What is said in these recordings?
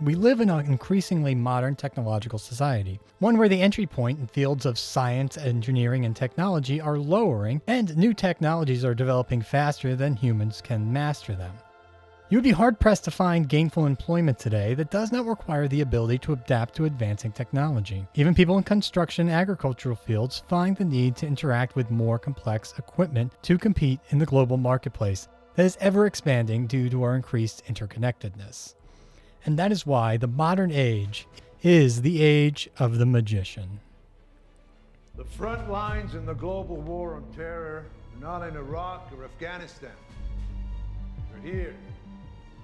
We live in an increasingly modern technological society, one where the entry point in fields of science, engineering, and technology are lowering, and new technologies are developing faster than humans can master them. You would be hard-pressed to find gainful employment today that does not require the ability to adapt to advancing technology. Even people in construction and agricultural fields find the need to interact with more complex equipment to compete in the global marketplace that is ever expanding due to our increased interconnectedness. And that is why the modern age is the age of the magician. The front lines in the global war on terror are not in Iraq or Afghanistan. They're here.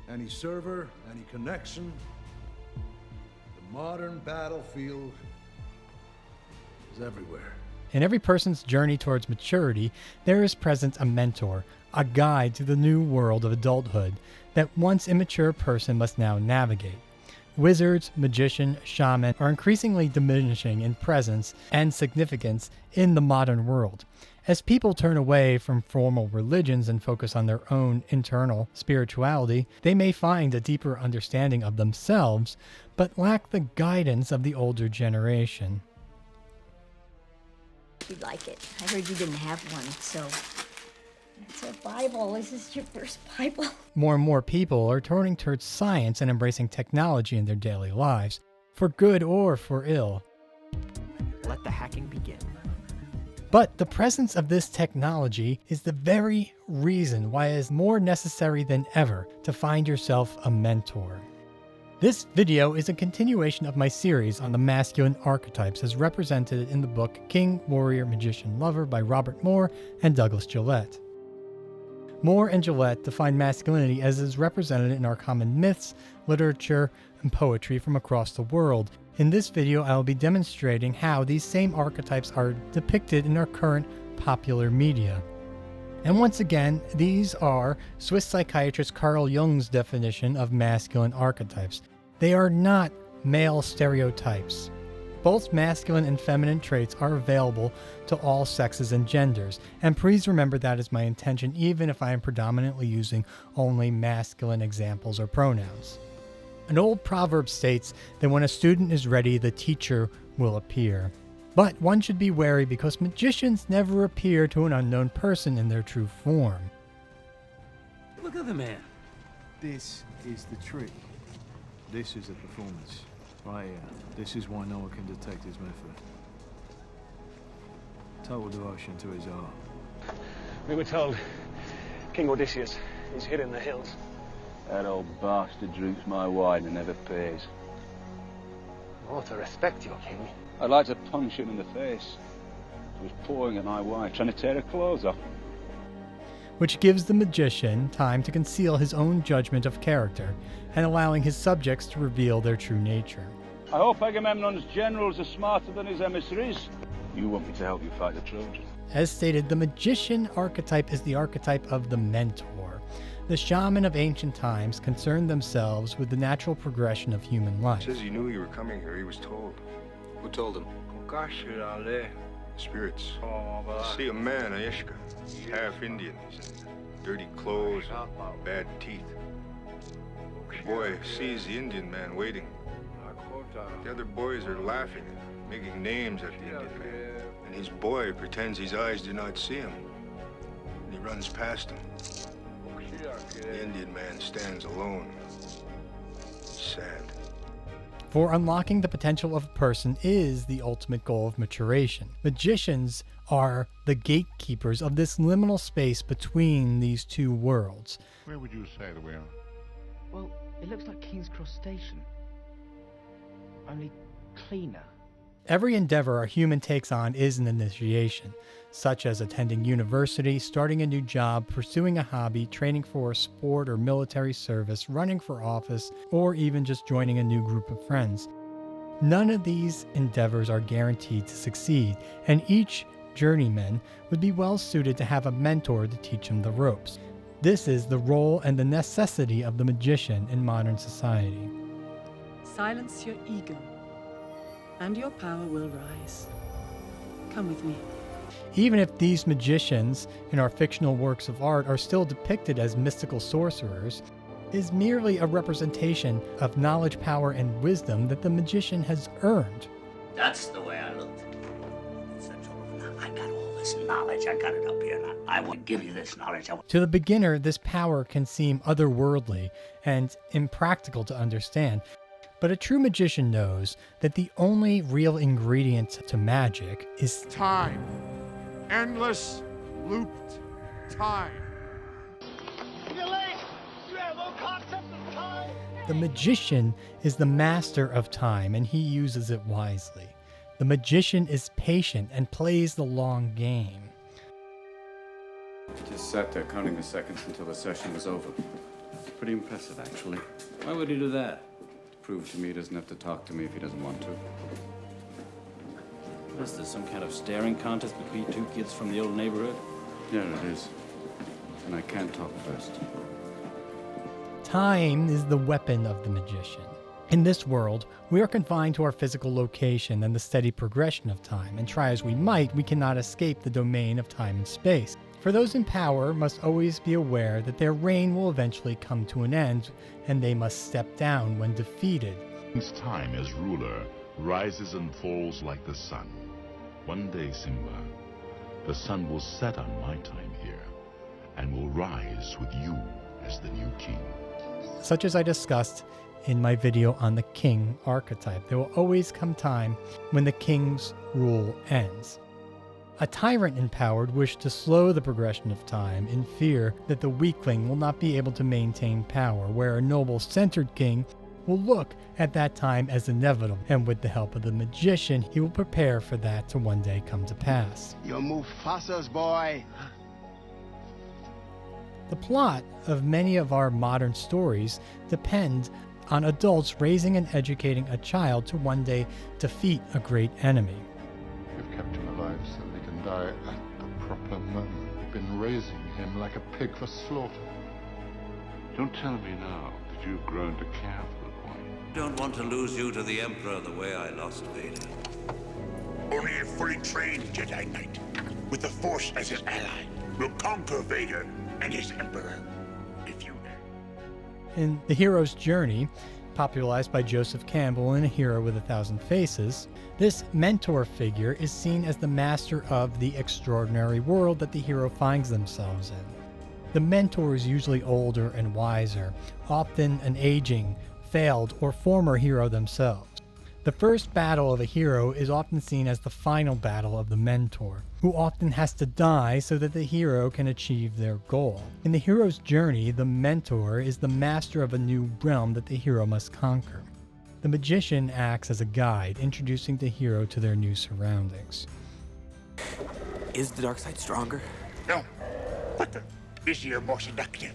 Any server, any connection, the modern battlefield is everywhere. In every person's journey towards maturity, there is present a mentor, a guide to the new world of adulthood that once immature person must now navigate. Wizards, magician, shaman are increasingly diminishing in presence and significance in the modern world. As people turn away from formal religions and focus on their own internal spirituality, they may find a deeper understanding of themselves, but lack the guidance of the older generation. You'd like it. I heard you didn't have one, so... It's a Bible. Is this your first Bible? More and more people are turning towards science and embracing technology in their daily lives, for good or for ill. Let the hacking begin. But the presence of this technology is the very reason why it is more necessary than ever to find yourself a mentor. This video is a continuation of my series on the masculine archetypes as represented in the book King, Warrior, Magician, Lover by Robert Moore and Douglas Gillette. Moore and Gillette define masculinity as is represented in our common myths, literature, and poetry from across the world. In this video, I will be demonstrating how these same archetypes are depicted in our current popular media. And once again, these are Swiss psychiatrist Carl Jung's definition of masculine archetypes. They are not male stereotypes. Both masculine and feminine traits are available to all sexes and genders, and please remember that is my intention even if I am predominantly using only masculine examples or pronouns. An old proverb states that when a student is ready, the teacher will appear. But one should be wary because magicians never appear to an unknown person in their true form. Look at the man. This is the trick. This is a performance. Right here. This is why no one can detect his method. Total devotion to his art. We were told King Odysseus is hid in the hills. That old bastard drinks my wine and never pays. Oh, to respect your king. I'd like to punch him in the face. He was pouring at my wife, trying to tear her clothes off. Which gives the magician time to conceal his own judgment of character and allowing his subjects to reveal their true nature. I hope Agamemnon's generals are smarter than his emissaries. You want me to help you fight the Trojans? As stated, the magician archetype is the archetype of the mentor. The shaman of ancient times concerned themselves with the natural progression of human life. Says he knew you were coming here. He was told. Who told him? Spirits. See a man, Aishka, half Indian, dirty clothes, bad teeth. The boy sees the Indian man waiting. The other boys are laughing, making names at the Indian man. And his boy pretends his eyes do not see him. And he runs past him. The Indian man stands alone. Sad. For unlocking the potential of a person is the ultimate goal of maturation. Magicians are the gatekeepers of this liminal space between these two worlds. Where would you say that we are? Well, it looks like King's Cross Station. Only cleaner. Every endeavor a human takes on is an initiation, such as attending university, starting a new job, pursuing a hobby, training for a sport or military service, running for office, or even just joining a new group of friends. None of these endeavors are guaranteed to succeed, and each journeyman would be well suited to have a mentor to teach him the ropes. This is the role and the necessity of the magician in modern society. Silence your ego, and your power will rise. Come with me. Even if these magicians in our fictional works of art are still depicted as mystical sorcerers, is merely a representation of knowledge, power, and wisdom that the magician has earned. That's the way I looked. I got all this knowledge. I got it up here. And I will give you this knowledge. To the beginner, this power can seem otherworldly and impractical to understand. But a true magician knows that the only real ingredient to magic is time. Endless, looped time. The magician is the master of time, and he uses it wisely. The magician is patient and plays the long game. Just sat there counting the seconds until the session was over. Pretty impressive, actually. Why would he do that? To prove to me he doesn't have to talk to me if he doesn't want to. What is this, some kind of staring contest between two kids from the old neighborhood? Yeah, it is. And I can't talk first. Time is the weapon of the magician. In this world, we are confined to our physical location and the steady progression of time, and try as we might, we cannot escape the domain of time and space. For those in power must always be aware that their reign will eventually come to an end, and they must step down when defeated. Time as ruler rises and falls like the sun. One day, Simba, the sun will set on my time here, and will rise with you as the new king. Such as I discussed in my video on the king archetype, there will always come time when the king's rule ends. A tyrant in power would wish to slow the progression of time in fear that the weakling will not be able to maintain power, where a noble-centered king will look at that time as inevitable, and with the help of the magician, he will prepare for that to one day come to pass. You're Mufasa's boy. The plot of many of our modern stories depend on adults raising and educating a child to one day defeat a great enemy. You've kept him alive so he can die at the proper moment. You've been raising him like a pig for slaughter. Don't tell me now that you've grown to care for the boy. Don't want to lose you to the Emperor the way I lost Vader. Only a fully trained Jedi Knight, with the Force as his ally, will conquer Vader and his Emperor, if you dare. In The Hero's Journey, popularized by Joseph Campbell in A Hero with a Thousand Faces, this mentor figure is seen as the master of the extraordinary world that the hero finds themselves in. The mentor is usually older and wiser, often an aging, failed, or former hero themselves. The first battle of a hero is often seen as the final battle of the mentor, who often has to die so that the hero can achieve their goal. In The Hero's Journey, the mentor is the master of a new realm that the hero must conquer. The magician acts as a guide, introducing the hero to their new surroundings. Is the dark side stronger? No, but busier, more seductive.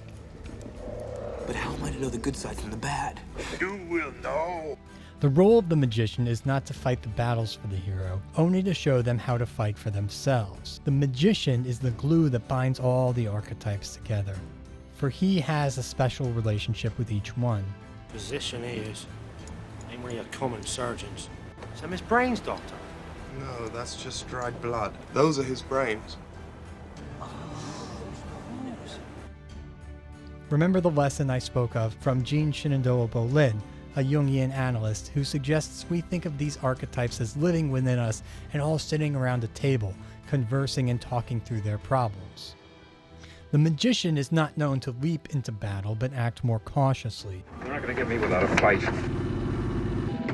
But how am I to know the good side from the bad? You will know. The role of the magician is not to fight the battles for the hero, only to show them how to fight for themselves. The magician is the glue that binds all the archetypes together, for he has a special relationship with each one. Physician he is. Ain't one of your common surgeons. So his brains, Doctor? No, that's just dried blood. Those are his brains. Remember the lesson I spoke of from Jean Shenandoah Bolin, a Jungian analyst who suggests we think of these archetypes as living within us and all sitting around a table, conversing and talking through their problems. The magician is not known to leap into battle, but act more cautiously. You're not going to get me without a fight.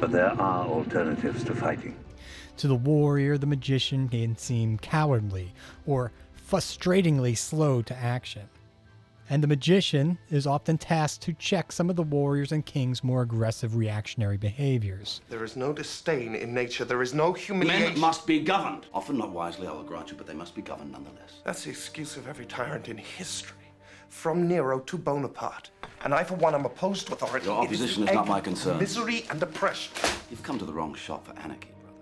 But there are alternatives to fighting. To the warrior, the magician can seem cowardly or frustratingly slow to action. And the magician is often tasked to check some of the warriors and kings' more aggressive reactionary behaviors. There is no disdain in nature. There is no humiliation. Men must be governed. Often not wisely, I will grant you, but they must be governed nonetheless. That's the excuse of every tyrant in history, from Nero to Bonaparte. And I, for one, am opposed to authority. Your opposition is not my concern. Misery and oppression. You've come to the wrong shop for anarchy, brother.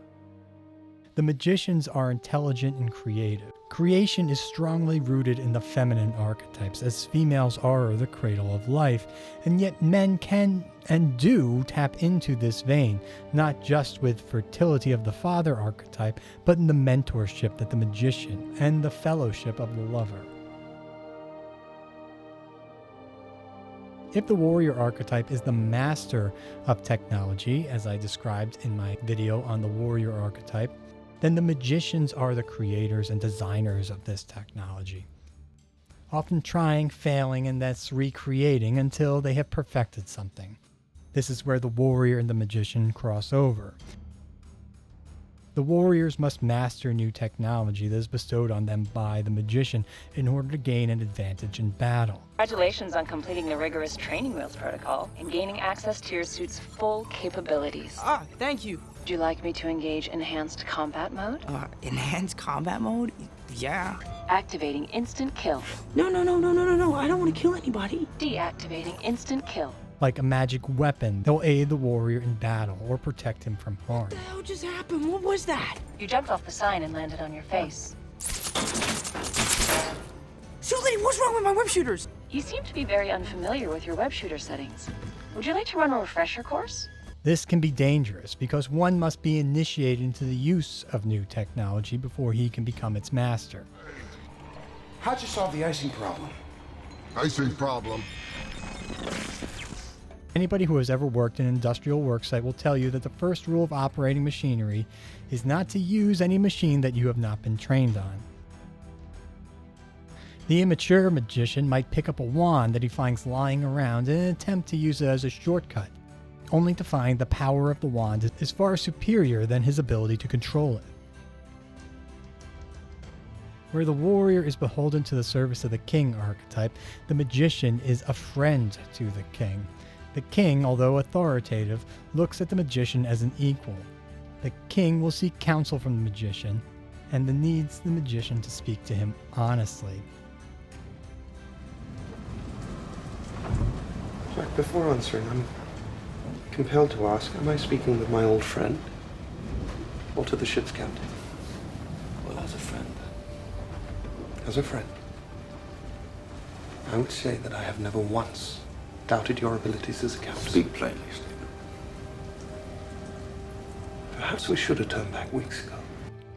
The magicians are intelligent and creative. Creation is strongly rooted in the feminine archetypes, as females are the cradle of life, and yet men can and do tap into this vein, not just with fertility of the father archetype, but in the mentorship that the magician and the fellowship of the lover. If the warrior archetype is the master of technology, as I described in my video on the warrior archetype, then the magicians are the creators and designers of this technology, often trying, failing, and thus recreating until they have perfected something. This is where the warrior and the magician cross over. The warriors must master new technology that is bestowed on them by the magician in order to gain an advantage in battle. Congratulations on completing the rigorous training wheels protocol and gaining access to your suit's full capabilities. Ah, thank you. Would you like me to engage enhanced combat mode? Enhanced combat mode? Yeah. Activating instant kill. No. I don't want to kill anybody. Deactivating instant kill. Like a magic weapon, they'll aid the warrior in battle or protect him from harm. What the hell just happened? What was that? You jumped off the sign and landed on your face. Shoot lady, what's wrong with my web shooters? You seem to be very unfamiliar with your web shooter settings. Would you like to run a refresher course? This can be dangerous because one must be initiated into the use of new technology before he can become its master. How'd you solve the icing problem? Icing problem. Anybody who has ever worked in an industrial worksite will tell you that the first rule of operating machinery is not to use any machine that you have not been trained on. The immature magician might pick up a wand that he finds lying around in an attempt to use it as a shortcut, only to find the power of the wand is far superior than his ability to control it. Where the warrior is beholden to the service of the king archetype, the magician is a friend to the king. The king, although authoritative, looks at the magician as an equal. The king will seek counsel from the magician and needs the magician to speak to him honestly. Jack, before answering, I'm compelled to ask, am I speaking with my old friend? Or to the ship's captain? Well, as a friend. As a friend. I would say that I have never once doubted your abilities as a captain. Speak plainly, Stephen. Perhaps we should have turned back weeks ago.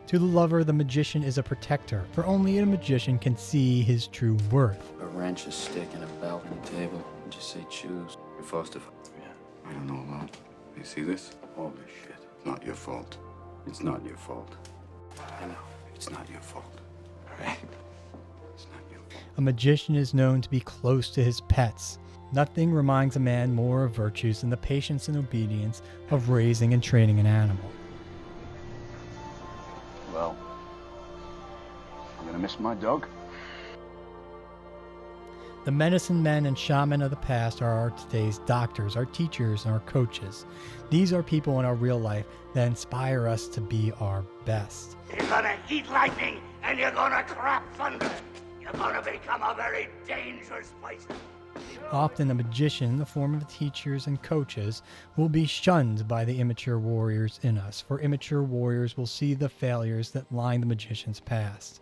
To the lover, the magician is a protector, for only a magician can see his true worth. A wrench, a stick, and a belt on the table. And just say choose. Your foster father. Yeah. I don't know about. You see this? Holy shit. It's not your fault. It's not your fault. I know. It's not your fault. All right? It's not your fault. A magician is known to be close to his pets. Nothing reminds a man more of virtues than the patience and obedience of raising and training an animal. Well, I'm gonna miss my dog. The medicine men and shaman of the past are our today's doctors, our teachers, and our coaches. These are people in our real life that inspire us to be our best. You're gonna heat lightning and you're gonna crap thunder. You're gonna become a very dangerous place. Often a magician, in the form of teachers and coaches, will be shunned by the immature warriors in us, for immature warriors will see the failures that line the magician's past.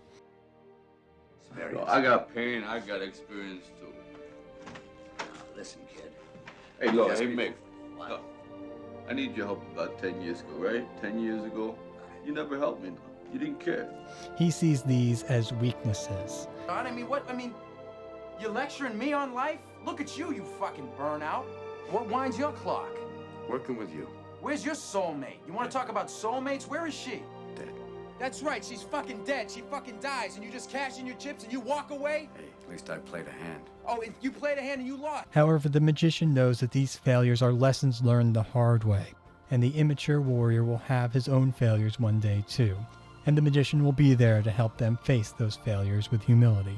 I got pain, I got experience too. Listen, kid. Hey, look, Yes, hey, people. Mick. Look, I need your help about 10 years ago, right? 10 years ago. You never helped me. You didn't care. He sees these as weaknesses. I mean, what? I mean, you're lecturing me on life? Look at you, you fucking burnout. What winds your clock? Working with you. Where's your soulmate? You want to talk about soulmates? Where is she? Dead. That's right, she's fucking dead. She fucking dies, and you just cash in your chips and you walk away? Hey, at least I played a hand. Oh, and you played a hand and you lost. However, the magician knows that these failures are lessons learned the hard way, and the immature warrior will have his own failures one day too, and the magician will be there to help them face those failures with humility.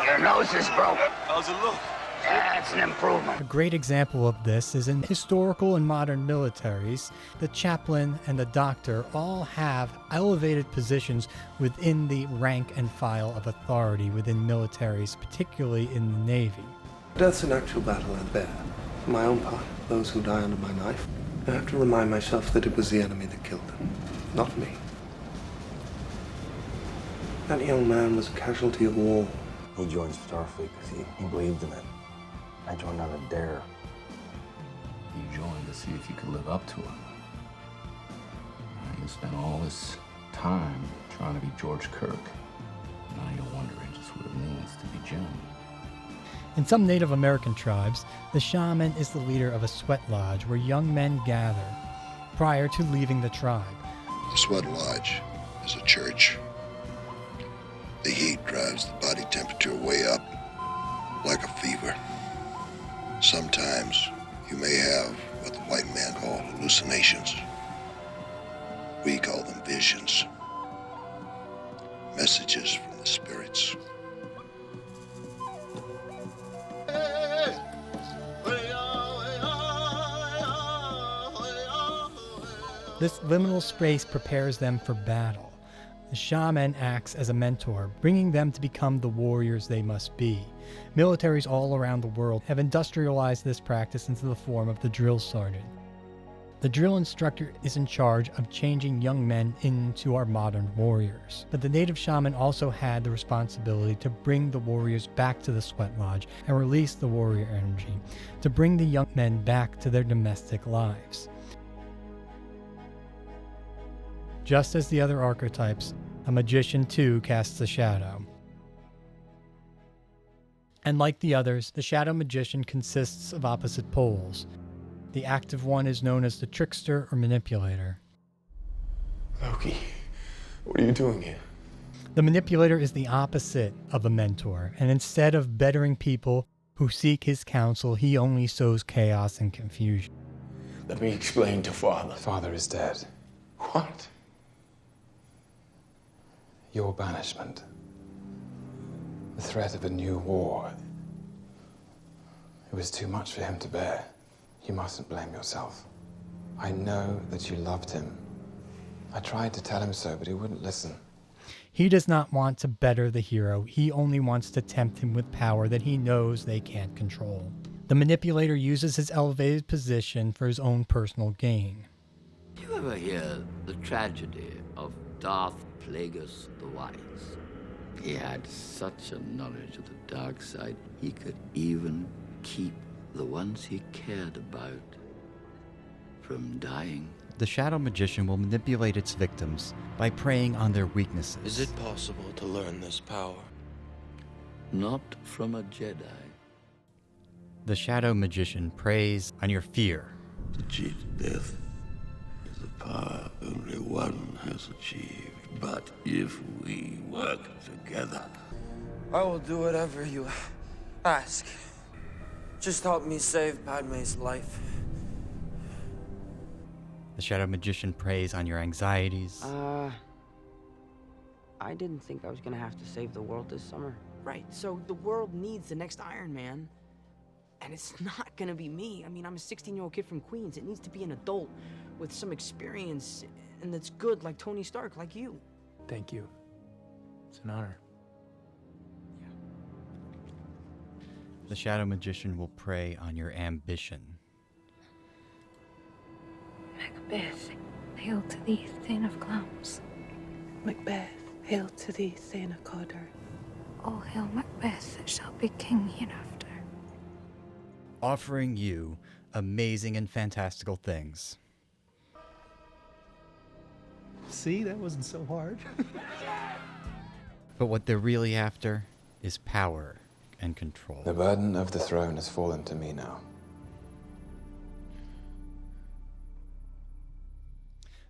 Your nose is broke. How's it look? That's an improvement. A great example of this is in historical and modern militaries. The chaplain and the doctor all have elevated positions within the rank and file of authority within militaries, particularly in the Navy. Death's an actual battle I bear. For my own part, those who die under my knife, I have to remind myself that it was the enemy that killed them, not me. That young man was a casualty of war. He joined Starfleet because he believed in it. I joined on a dare. You joined to see if you could live up to it. You spent all this time trying to be George Kirk. Now you're wondering just what it means to be Jim. In some Native American tribes, the shaman is the leader of a sweat lodge where young men gather prior to leaving the tribe. The sweat lodge is a church. The heat drives the body temperature way up, like a fever. Sometimes you may have what the white man call hallucinations. We call them visions. Messages from the spirits. This liminal space prepares them for battle. The shaman acts as a mentor, bringing them to become the warriors they must be. Militaries all around the world have industrialized this practice into the form of the drill sergeant. The drill instructor is in charge of changing young men into our modern warriors. But the native shaman also had the responsibility to bring the warriors back to the sweat lodge and release the warrior energy, to bring the young men back to their domestic lives. Just as the other archetypes, a magician too casts a shadow. And like the others, the shadow magician consists of opposite poles. The active one is known as the trickster or manipulator. Loki, what are you doing here? The manipulator is the opposite of a mentor, and instead of bettering people who seek his counsel, he only sows chaos and confusion. Let me explain to Father. Father is dead. What? Your banishment. The threat of a new war. It was too much for him to bear. You mustn't blame yourself. I know that you loved him. I tried to tell him so, but he wouldn't listen. He does not want to better the hero. He only wants to tempt him with power that he knows they can't control. The manipulator uses his elevated position for his own personal gain. You ever hear the tragedy of Darth Plagueis the Wise? He had such a knowledge of the dark side, he could even keep the ones he cared about from dying. The shadow magician will manipulate its victims by preying on their weaknesses. Is it possible to learn this power? Not from a Jedi. The shadow magician preys on your fear. To cheat death is a power only one has achieved. But if we work together... I will do whatever you ask. Just help me save Padme's life. The shadow magician preys on your anxieties. I didn't think I was gonna have to save the world this summer. Right, so the world needs the next Iron Man. And it's not gonna be me. I mean, I'm a 16-year-old kid from Queens. It needs to be an adult with some experience and that's good, like Tony Stark, like you. Thank you. It's an honor. The shadow magician will prey on your ambition. Macbeth, hail to thee, Thane of Glamis. Macbeth, hail to thee, Thane of Cawdor. All hail Macbeth that shall be king hereafter. Offering you amazing and fantastical things. See, that wasn't so hard. But what they're really after is power and control. The burden of the throne has fallen to me now.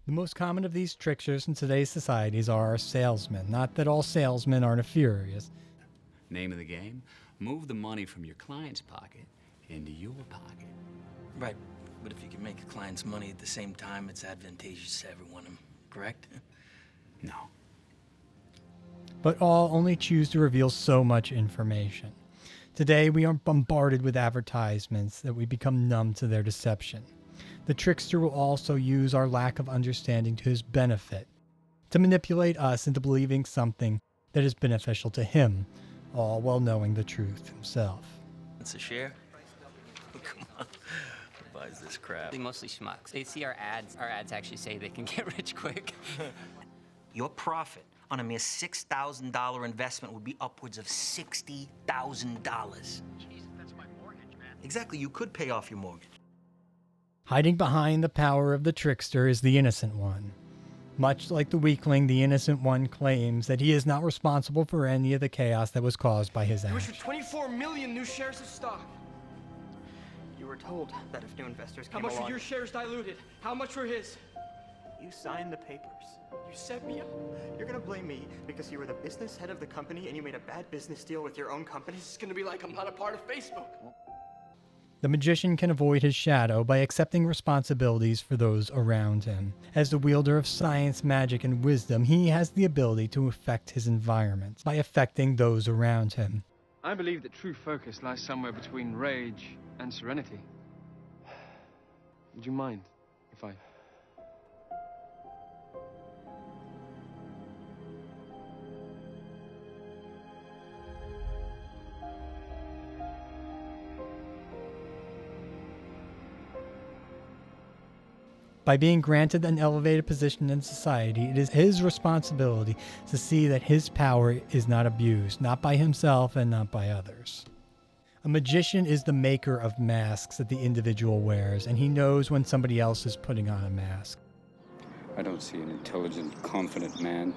The most common of these tricksters in today's societies are our salesmen. Not that all salesmen are nefarious. Name of the game? Move the money from your client's pocket into your pocket. Right, but if you can make a client's money at the same time, it's advantageous to everyone, correct? No. But all only choose to reveal so much information. Today, we are bombarded with advertisements that we become numb to their deception. The trickster will also use our lack of understanding to his benefit, to manipulate us into believing something that is beneficial to him, all while knowing the truth himself. It's a share? Come on. Who buys this crap? They're mostly schmucks. They see our ads actually say they can get rich quick. Your profit on a mere $6,000 investment would be upwards of $60,000. Jesus, that's my mortgage, man. Exactly, you could pay off your mortgage. Hiding behind the power of the trickster is the innocent one. Much like the weakling, the innocent one claims that he is not responsible for any of the chaos that was caused by his You acts. issued 24 million new shares of stock. You were told that if new investors How came much along... were your shares diluted? How much were his? You signed the papers. You set me up. You're gonna blame me because you were the business head of the company and you made a bad business deal with your own company? It's gonna be like I'm not a part of Facebook. The magician can avoid his shadow by accepting responsibilities for those around him. As the wielder of science, magic, and wisdom, he has the ability to affect his environment by affecting those around him. I believe that true focus lies somewhere between rage and serenity. Would you mind if I... By being granted an elevated position in society, it is his responsibility to see that his power is not abused, not by himself and not by others. A magician is the maker of masks that the individual wears, and he knows when somebody else is putting on a mask. I don't see an intelligent, confident man.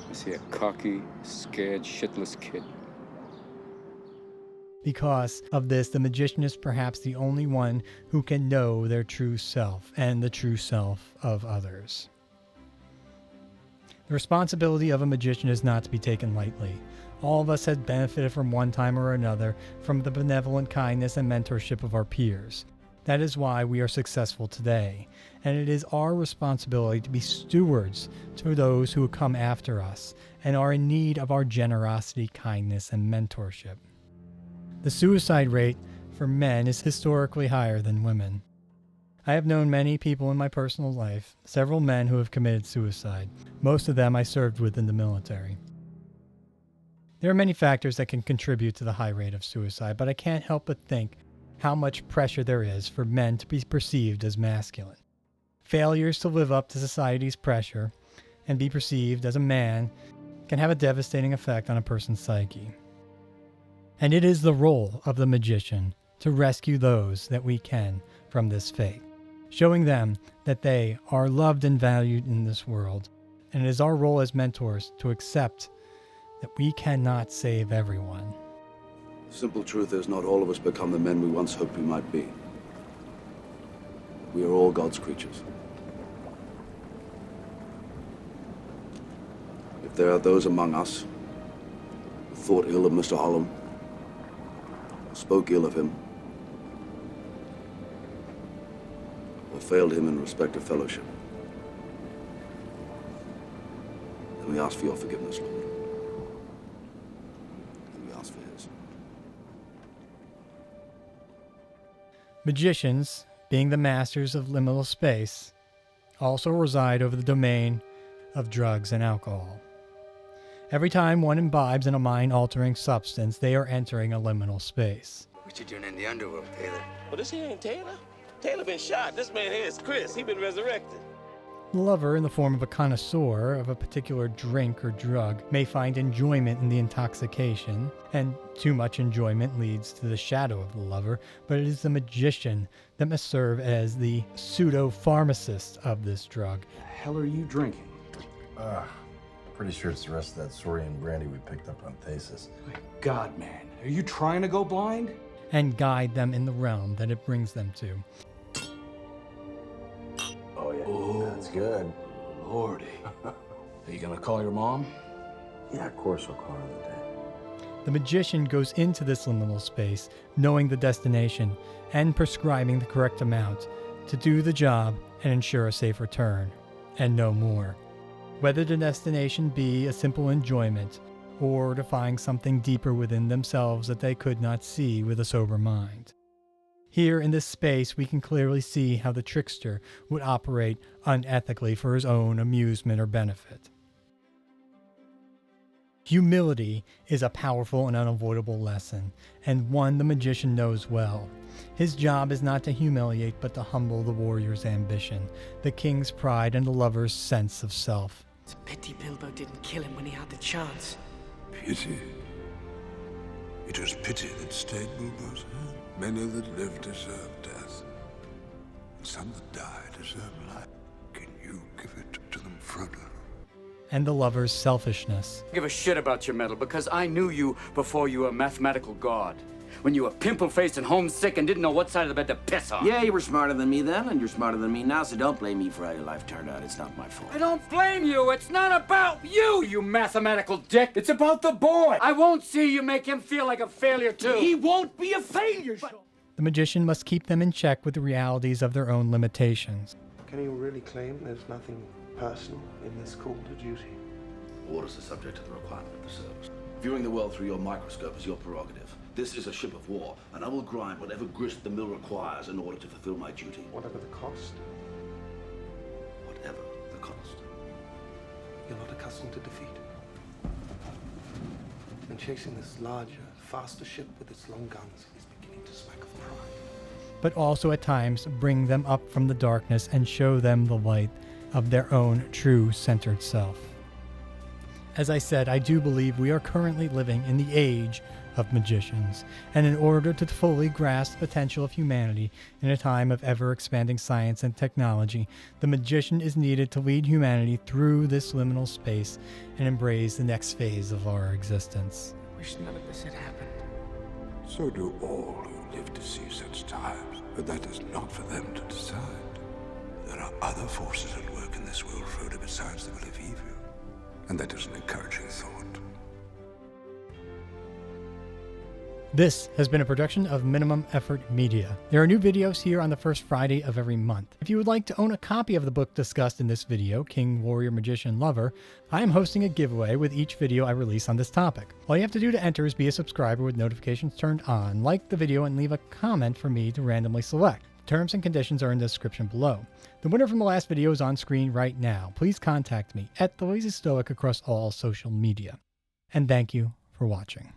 I see a cocky, scared, shitless kid. Because of this, the magician is perhaps the only one who can know their true self and the true self of others. The responsibility of a magician is not to be taken lightly. All of us have benefited from one time or another from the benevolent kindness and mentorship of our peers. That is why we are successful today, and it is our responsibility to be stewards to those who come after us and are in need of our generosity, kindness, and mentorship. The suicide rate for men is historically higher than women. I have known many people in my personal life, several men who have committed suicide. Most of them I served with in the military. There are many factors that can contribute to the high rate of suicide, but I can't help but think how much pressure there is for men to be perceived as masculine. Failures to live up to society's pressure and be perceived as a man can have a devastating effect on a person's psyche. And it is the role of the magician to rescue those that we can from this fate, showing them that they are loved and valued in this world. And it is our role as mentors to accept that we cannot save everyone. The simple truth is not all of us become the men we once hoped we might be. We are all God's creatures. If there are those among us who thought ill of Mr. Holland, spoke ill of him, or failed him in respect of fellowship, then we ask for your forgiveness, Lord. And we ask for his. Magicians, being the masters of liminal space, also reside over the domain of drugs and alcohol. Every time one imbibes in a mind-altering substance, they are entering a liminal space. What you doing in the underworld, Taylor? Well, this here ain't Taylor. Taylor been shot. This man here is Chris. He been resurrected. The lover, in the form of a connoisseur of a particular drink or drug, may find enjoyment in the intoxication, and too much enjoyment leads to the shadow of the lover, but it is the magician that must serve as the pseudo-pharmacist of this drug. The hell are you drinking? Pretty sure it's the rest of that Saurian brandy we picked up on Thesis. My God, man. Are you trying to go blind? And guide them in the realm that it brings them to. Oh, yeah. That's good. Lordy. Are you gonna call your mom? Yeah, of course I'll call her today. The magician goes into this liminal space, knowing the destination and prescribing the correct amount to do the job and ensure a safe return, and no more. Whether the destination be a simple enjoyment or to find something deeper within themselves that they could not see with a sober mind. Here in this space, we can clearly see how the trickster would operate unethically for his own amusement or benefit. Humility is a powerful and unavoidable lesson, and one the magician knows well. His job is not to humiliate, but to humble the warrior's ambition, the king's pride, and the lover's sense of self. It's a pity Bilbo didn't kill him when he had the chance. Pity. It was pity that stayed Bilbo's hand. Many that live deserve death. And some that die deserve life. Can you give it to them, Frodo? And the lover's selfishness. I give a shit about your medal because I knew you before you were a mathematical god. When you were pimple-faced and homesick and didn't know what side of the bed to piss on. Yeah, you were smarter than me then, and you're smarter than me now, so don't blame me for how your life turned out. It's not my fault. I don't blame you. It's not about you, you mathematical dick. It's about the boy. I won't see you make him feel like a failure, too. He won't be a failure, The magician must keep them in check with the realities of their own limitations. Can you really claim there's nothing personal in this call to duty? Orders are subject to the requirement of the service. Viewing the world through your microscope is your prerogative. This is a ship of war, and I will grind whatever grist the mill requires in order to fulfill my duty. Whatever the cost. Whatever the cost. You're not accustomed to defeat. And chasing this larger, faster ship with its long guns is beginning to smack of pride. But also at times bring them up from the darkness and show them the light of their own true centered self. As I said, I do believe we are currently living in the age of magicians, and in order to fully grasp the potential of humanity in a time of ever-expanding science and technology, the magician is needed to lead humanity through this liminal space and embrace the next phase of our existence. I wish none of this had happened. So do all who live to see such times, but that is not for them to decide. There are other forces at work in this world, Frodo, besides the will of evil. And that is an encouraging thought. This has been a production of Minimum Effort Media. There are new videos here on the first Friday of every month. If you would like to own a copy of the book discussed in this video, King, Warrior, Magician, Lover, I am hosting a giveaway with each video I release on this topic. All you have to do to enter is be a subscriber with notifications turned on, like the video, and leave a comment for me to randomly select. Terms and conditions are in the description below. The winner from the last video is on screen right now. Please contact me at The Lazy Stoic across all social media. And thank you for watching.